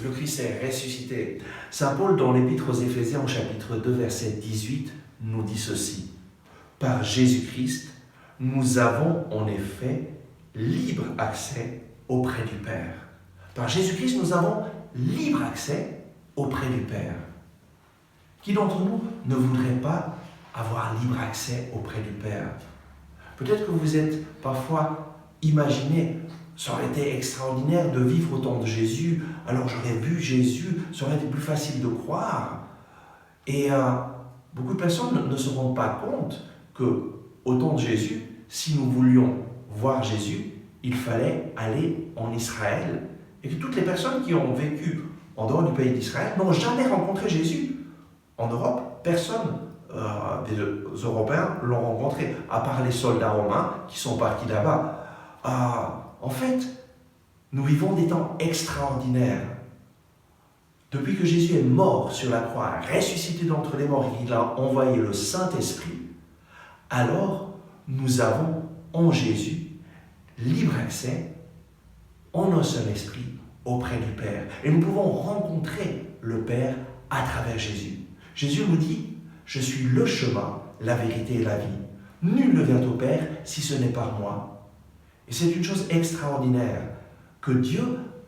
Le Christ est ressuscité. Saint Paul, dans l'Épître aux Éphésiens, au chapitre 2, verset 18, nous dit ceci. Par Jésus-Christ, nous avons en effet libre accès auprès du Père. Par Jésus-Christ, nous avons libre accès auprès du Père. Qui d'entre nous ne voudrait pas avoir libre accès auprès du Père? Peut-être que vous êtes parfois imaginé, ça aurait été extraordinaire de vivre au temps de Jésus, alors j'aurais vu Jésus, ça aurait été plus facile de croire. Et beaucoup de personnes ne se rendent pas compte qu'au temps de Jésus, si nous voulions voir Jésus, il fallait aller en Israël. Et que toutes les personnes qui ont vécu en dehors du pays d'Israël n'ont jamais rencontré Jésus. En Europe, personne des Européens l'ont rencontré, à part les soldats romains qui sont partis là-bas. En fait, nous vivons des temps extraordinaires. Depuis que Jésus est mort sur la croix, ressuscité d'entre les morts et qu'il a envoyé le Saint-Esprit, alors nous avons en Jésus libre accès en un seul esprit auprès du Père. Et nous pouvons rencontrer le Père à travers Jésus. Jésus nous dit, je suis le chemin, la vérité et la vie. Nul ne vient au Père si ce n'est par moi. Et c'est une chose extraordinaire que Dieu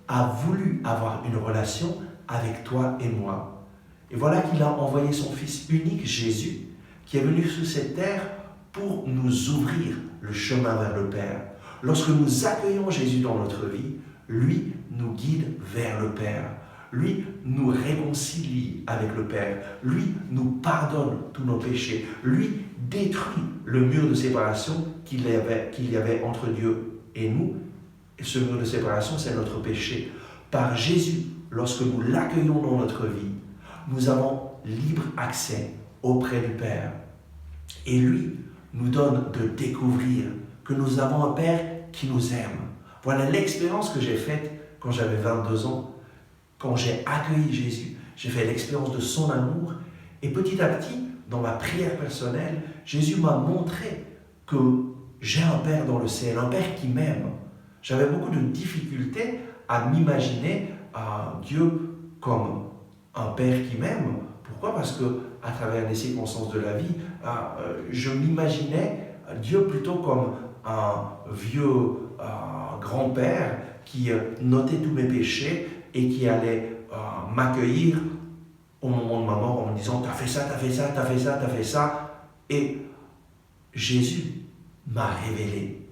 a voulu avoir une relation avec toi et moi. Et voilà qu'il a envoyé son Fils unique, Jésus, qui est venu sur cette terre pour nous ouvrir le chemin vers le Père. Lorsque nous accueillons Jésus dans notre vie, lui nous guide vers le Père. Lui nous réconcilie avec le Père. Lui nous pardonne tous nos péchés. Lui détruit le mur de séparation qu'il y avait entre Dieu et nous. Et ce mur de séparation, c'est notre péché. Par Jésus, lorsque nous l'accueillons dans notre vie, nous avons libre accès auprès du Père. Et lui nous donne de découvrir que nous avons un Père qui nous aime. Voilà l'expérience que j'ai faite quand j'avais 22 ans. Quand j'ai accueilli Jésus, j'ai fait l'expérience de son amour. Et petit à petit, dans ma prière personnelle, Jésus m'a montré que j'ai un Père dans le ciel, un Père qui m'aime. J'avais beaucoup de difficultés à m'imaginer Dieu comme un Père qui m'aime. Pourquoi? Parce que à travers les circonstances de la vie, je m'imaginais Dieu plutôt comme un vieux grand-père qui notait tous mes péchés et qui allait m'accueillir au moment de ma mort en me disant « t'as fait ça, t'as fait ça, t'as fait ça, t'as fait ça ». Et Jésus m'a révélé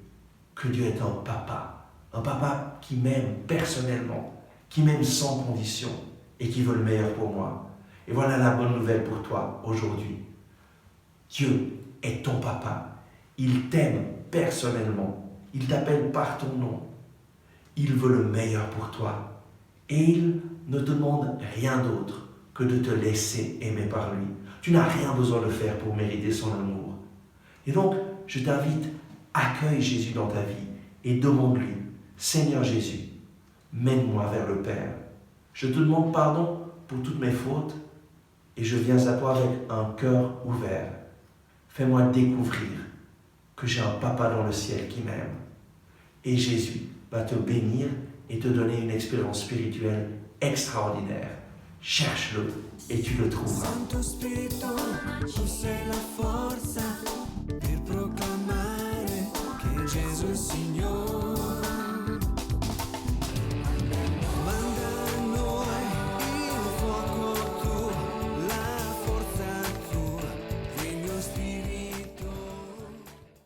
que Dieu est un papa qui m'aime personnellement, qui m'aime sans condition et qui veut le meilleur pour moi. Et voilà la bonne nouvelle pour toi aujourd'hui. Dieu est ton papa. Il t'aime personnellement. Il t'appelle par ton nom. Il veut le meilleur pour toi. Et il ne te demande rien d'autre que de te laisser aimer par lui. Tu n'as rien besoin de faire pour mériter son amour. Et donc, je t'invite, accueille Jésus dans ta vie et demande-lui, Seigneur Jésus, mène-moi vers le Père. Je te demande pardon pour toutes mes fautes et je viens à toi avec un cœur ouvert. Fais-moi découvrir que j'ai un papa dans le ciel qui m'aime. Et Jésus va te bénir et te donner une expérience spirituelle extraordinaire. Cherche-le et tu le trouveras. Santo Spirito, tu sei la forza